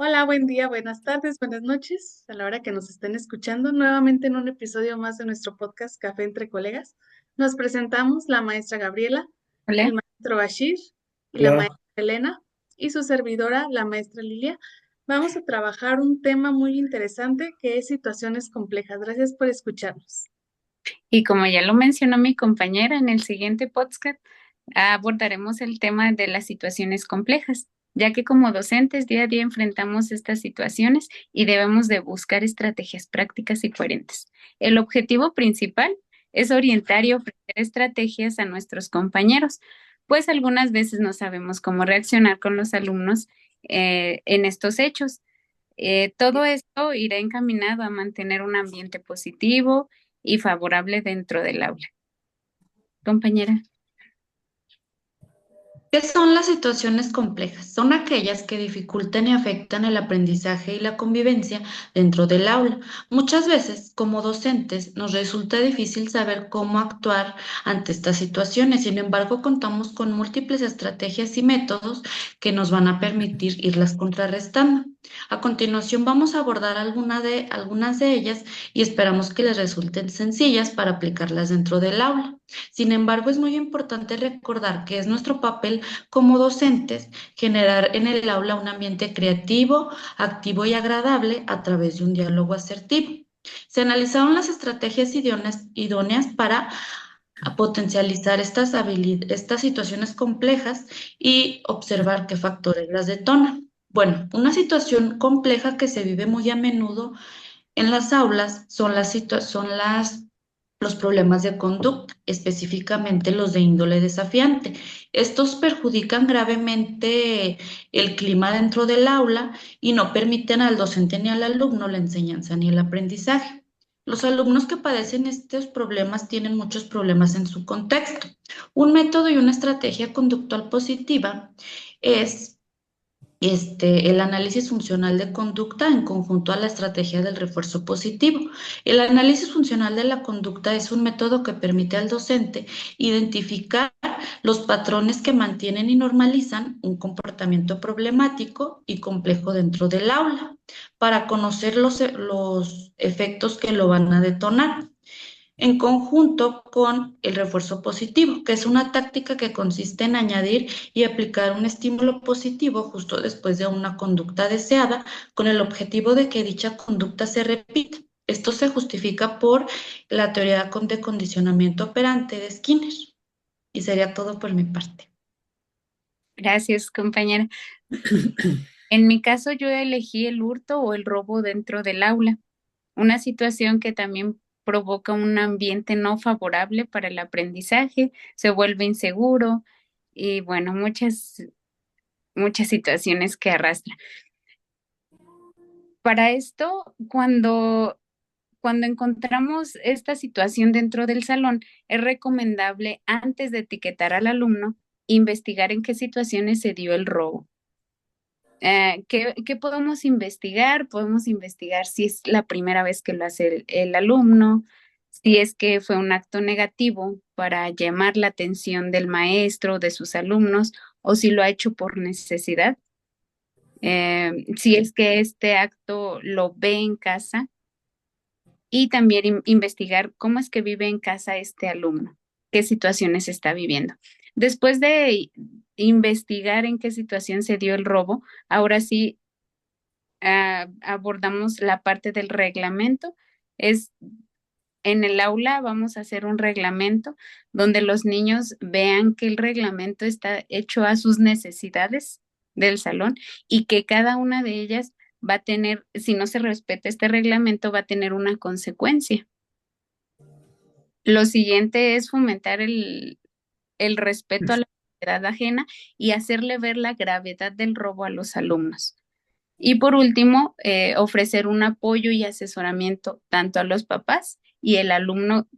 Hola, buen día, buenas tardes, buenas noches, a la hora que nos estén escuchando nuevamente en un episodio más de nuestro podcast Café entre Colegas. Nos presentamos la maestra Gabriela, el Hola. maestro Bashir y la Hola. maestra Elena y su servidora, la maestra Lilia. Vamos a trabajar un tema muy interesante que es situaciones complejas. Gracias por escucharnos. Y como ya lo mencionó mi compañera en el siguiente podcast, abordaremos el tema de las situaciones complejas, ya que como docentes día a día enfrentamos estas situaciones y debemos de buscar estrategias prácticas y coherentes. El objetivo principal es orientar y ofrecer estrategias a nuestros compañeros, pues algunas veces no sabemos cómo reaccionar con los alumnos en estos hechos. Todo esto irá encaminado a mantener un ambiente positivo y favorable dentro del aula. Compañera. ¿Qué son las situaciones complejas? Son aquellas que dificultan y afectan el aprendizaje y la convivencia dentro del aula. Muchas veces, como docentes, nos resulta difícil saber cómo actuar ante estas situaciones. Sin embargo, contamos con múltiples estrategias y métodos que nos van a permitir irlas contrarrestando. A continuación, vamos a abordar algunas de ellas y esperamos que les resulten sencillas para aplicarlas dentro del aula. Sin embargo, es muy importante recordar que es nuestro papel como docentes generar en el aula un ambiente creativo, activo y agradable a través de un diálogo asertivo. Se analizaron las estrategias idóneas para potencializar estas situaciones complejas y observar qué factores las detonan. Bueno, una situación compleja que se vive muy a menudo en las aulas los problemas de conducta, específicamente los de índole desafiante. Estos perjudican gravemente el clima dentro del aula y no permiten al docente ni al alumno la enseñanza ni el aprendizaje. Los alumnos que padecen estos problemas tienen muchos problemas en su contexto. Un método y una estrategia conductual positiva es el análisis funcional de conducta en conjunto a la estrategia del refuerzo positivo. El análisis funcional de la conducta es un método que permite al docente identificar los patrones que mantienen y normalizan un comportamiento problemático y complejo dentro del aula para conocer los efectos que lo van a detonar en conjunto con el refuerzo positivo, que es una táctica que consiste en añadir y aplicar un estímulo positivo justo después de una conducta deseada, con el objetivo de que dicha conducta se repita. Esto se justifica por la teoría de condicionamiento operante de Skinner. Y sería todo por mi parte. Gracias, compañera. En mi caso, yo elegí el hurto o el robo dentro del aula, una situación que también provoca un ambiente no favorable para el aprendizaje, se vuelve inseguro y bueno, muchas situaciones que arrastra. Para esto, cuando encontramos esta situación dentro del salón, es recomendable, antes de etiquetar al alumno, investigar en qué situaciones se dio el robo. ¿Qué podemos investigar? Podemos investigar si es la primera vez que lo hace el alumno, si es que fue un acto negativo para llamar la atención del maestro, de sus alumnos, o si lo ha hecho por necesidad. Si es que este acto lo ve en casa y también investigar cómo es que vive en casa este alumno, qué situaciones está viviendo. Después de investigar en qué situación se dio el robo, ahora sí abordamos la parte del reglamento. Es en el aula vamos a hacer un reglamento donde los niños vean que el reglamento está hecho a sus necesidades del salón y que cada una de ellas va a tener, si no se respeta este reglamento, va a tener una consecuencia. Lo siguiente es fomentar el respeto a la propiedad ajena y hacerle ver la gravedad del robo a los alumnos. Y por último, ofrecer un apoyo y asesoramiento tanto a los papás y el alumno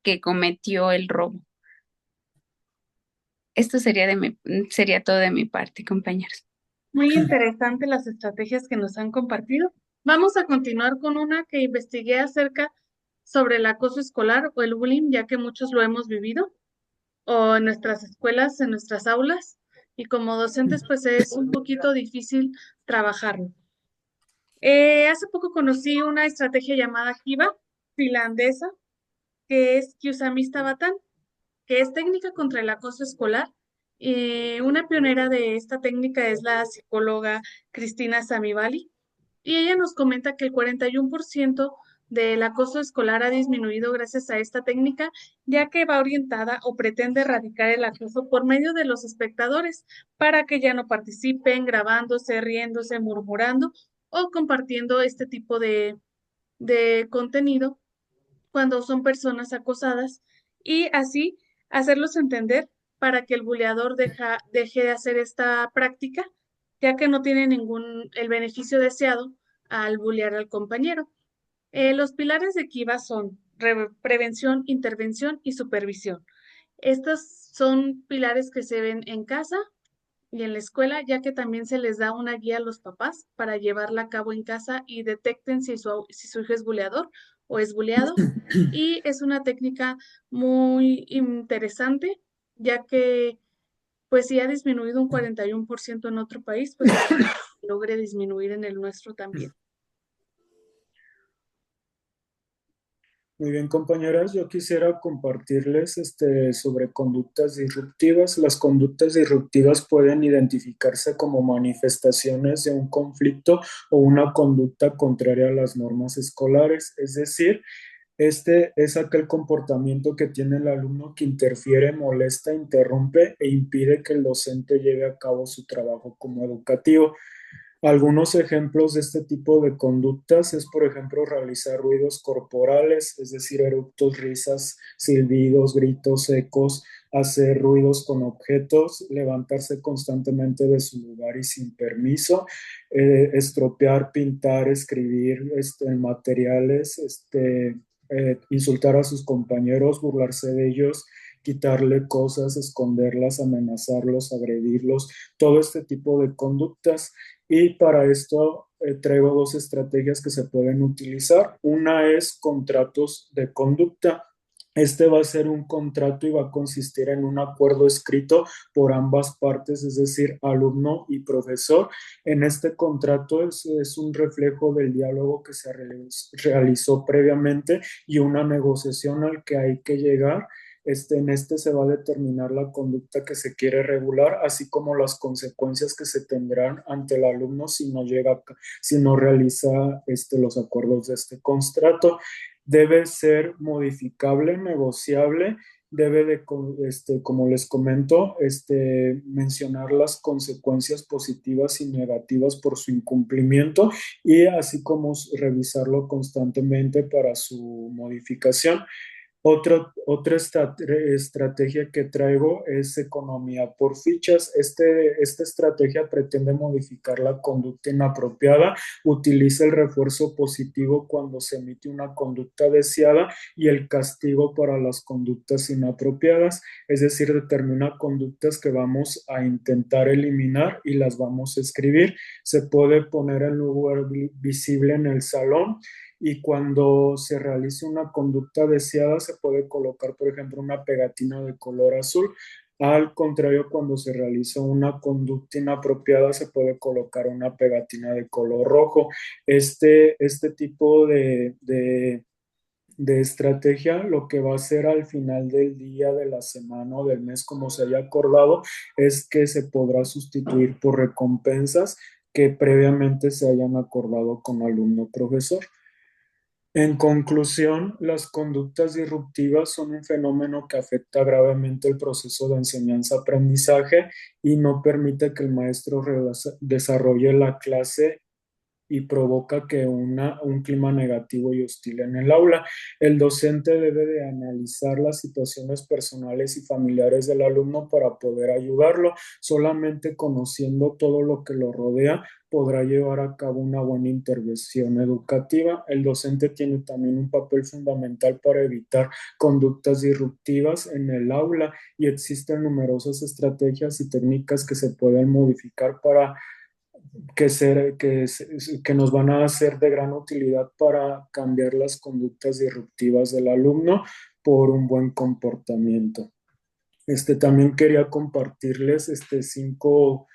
que cometió el robo. Esto sería todo de mi parte, compañeros. Muy interesante las estrategias que nos han compartido. Vamos a continuar con una que investigué acerca sobre el acoso escolar o el bullying, ya que muchos lo hemos vivido, o en nuestras escuelas, en nuestras aulas, y como docentes, pues es un poquito difícil trabajarlo. Hace poco conocí una estrategia llamada Kiva, finlandesa, que es Kiusamista Batan, que es técnica contra el acoso escolar. Una pionera de esta técnica es la psicóloga Cristina Samivali, y ella nos comenta que el 41% del acoso escolar ha disminuido gracias a esta técnica, ya que va orientada o pretende erradicar el acoso por medio de los espectadores, para que ya no participen grabándose, riéndose, murmurando o compartiendo este tipo de contenido cuando son personas acosadas, y así hacerlos entender para que el buleador deje de hacer esta práctica, ya que no tiene el beneficio deseado al bulear al compañero. Los pilares de Kiva son prevención, intervención y supervisión. Estos son pilares que se ven en casa y en la escuela, ya que también se les da una guía a los papás para llevarla a cabo en casa y detecten si su hijo es buleador o es buleado. Y es una técnica muy interesante, ya que pues si ha disminuido un 41% en otro país, pues logre disminuir en el nuestro también. Muy bien, compañeras, yo quisiera compartirles sobre conductas disruptivas. Las conductas disruptivas pueden identificarse como manifestaciones de un conflicto o una conducta contraria a las normas escolares, es decir, este es aquel comportamiento que tiene el alumno que interfiere, molesta, interrumpe e impide que el docente lleve a cabo su trabajo como educativo. Algunos ejemplos de este tipo de conductas es, por ejemplo, realizar ruidos corporales, es decir, eructos, risas, silbidos, gritos secos, hacer ruidos con objetos, levantarse constantemente de su lugar y sin permiso, estropear, pintar, escribir en materiales, insultar a sus compañeros, burlarse de ellos, quitarle cosas, esconderlas, amenazarlos, agredirlos, todo este tipo de conductas. Y para esto traigo dos estrategias que se pueden utilizar. Una es contratos de conducta. Este va a ser un contrato y va a consistir en un acuerdo escrito por ambas partes, es decir, alumno y profesor. En este contrato es un reflejo del diálogo que se realizó previamente y una negociación al que hay que llegar. En este se va a determinar la conducta que se quiere regular, así como las consecuencias que se tendrán ante el alumno si no realiza los acuerdos de este contrato. Debe ser modificable, negociable, debe de, como les comento, mencionar las consecuencias positivas y negativas por su incumplimiento y así como revisarlo constantemente para su modificación. Otra estrategia que traigo es economía por fichas. Esta estrategia pretende modificar la conducta inapropiada, utiliza el refuerzo positivo cuando se emite una conducta deseada y el castigo para las conductas inapropiadas, es decir, determina conductas que vamos a intentar eliminar y las vamos a escribir. Se puede poner en lugar visible en el salón y cuando se realice una conducta deseada se puede colocar, por ejemplo, una pegatina de color azul. Al contrario, cuando se realiza una conducta inapropiada se puede colocar una pegatina de color rojo. Este tipo de estrategia lo que va a hacer al final del día, de la semana o del mes, como se haya acordado, es que se podrá sustituir por recompensas que previamente se hayan acordado con alumno-profesor. En conclusión, las conductas disruptivas son un fenómeno que afecta gravemente el proceso de enseñanza-aprendizaje y no permite que el maestro desarrolle la clase y provoca que un clima negativo y hostil en el aula. El docente debe de analizar las situaciones personales y familiares del alumno para poder ayudarlo. Solamente conociendo todo lo que lo rodea podrá llevar a cabo una buena intervención educativa. El docente tiene también un papel fundamental para evitar conductas disruptivas en el aula y existen numerosas estrategias y técnicas que se pueden modificar para que nos van a ser de gran utilidad para cambiar las conductas disruptivas del alumno por un buen comportamiento. También quería compartirles cinco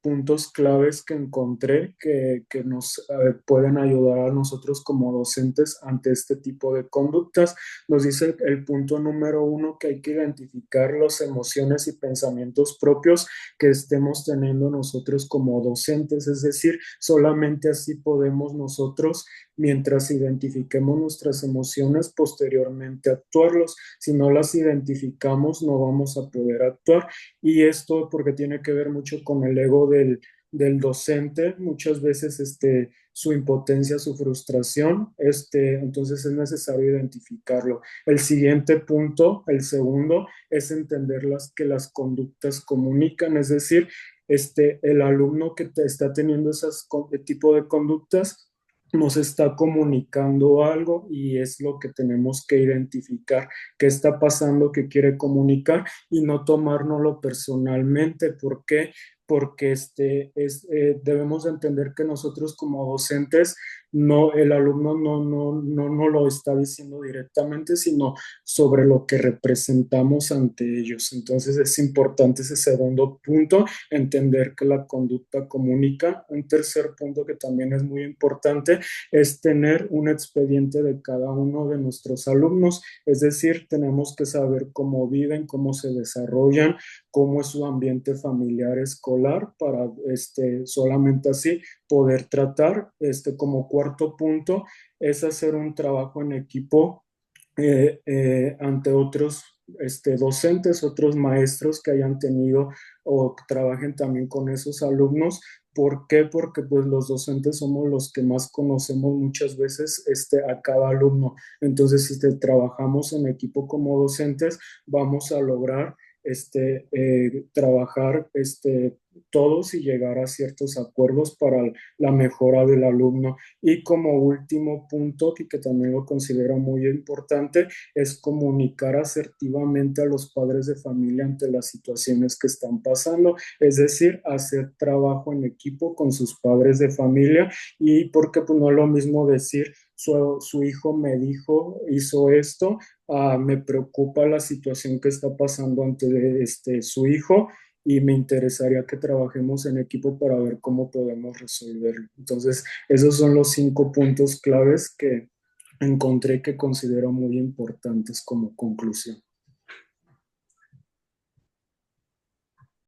puntos claves que encontré que nos pueden ayudar a nosotros como docentes ante este tipo de conductas. Nos dice el punto número 1 que hay que identificar las emociones y pensamientos propios que estemos teniendo nosotros como docentes, es decir, solamente así podemos nosotros, mientras identifiquemos nuestras emociones, posteriormente actuarlos. Si no las identificamos, no vamos a poder actuar. Y esto porque tiene que ver mucho con el ego del docente, muchas veces su impotencia, su frustración, entonces es necesario identificarlo. El siguiente punto, el segundo, es entender que las conductas comunican, es decir, el alumno que te está teniendo tipo de conductas nos está comunicando algo y es lo que tenemos que identificar, qué está pasando, qué quiere comunicar y no tomárnoslo personalmente. ¿Por qué? Porque debemos entender que nosotros como docentes, no, el alumno no lo está diciendo directamente, sino sobre lo que representamos ante ellos. Entonces es importante ese segundo punto, entender que la conducta comunica. Un tercer punto que también es muy importante es tener un expediente de cada uno de nuestros alumnos, es decir, tenemos que saber cómo viven, cómo se desarrollan, cómo es su ambiente familiar escolar para solamente así poder tratar. Como cuarto punto es hacer un trabajo en equipo ante otros docentes, otros maestros que hayan tenido o que trabajen también con esos alumnos. ¿Por qué? Porque pues los docentes somos los que más conocemos muchas veces a cada alumno. Entonces, si trabajamos en equipo como docentes, vamos a lograr trabajar todos y llegar a ciertos acuerdos para la mejora del alumno. Y como último punto, que también lo considero muy importante, es comunicar asertivamente a los padres de familia ante las situaciones que están pasando, es decir, hacer trabajo en equipo con sus padres de familia. Y porque pues no es lo mismo decir su hijo me dijo, hizo esto, me preocupa la situación que está pasando ante su hijo y me interesaría que trabajemos en equipo para ver cómo podemos resolverlo. Entonces, esos son los 5 puntos claves que encontré que considero muy importantes como conclusión.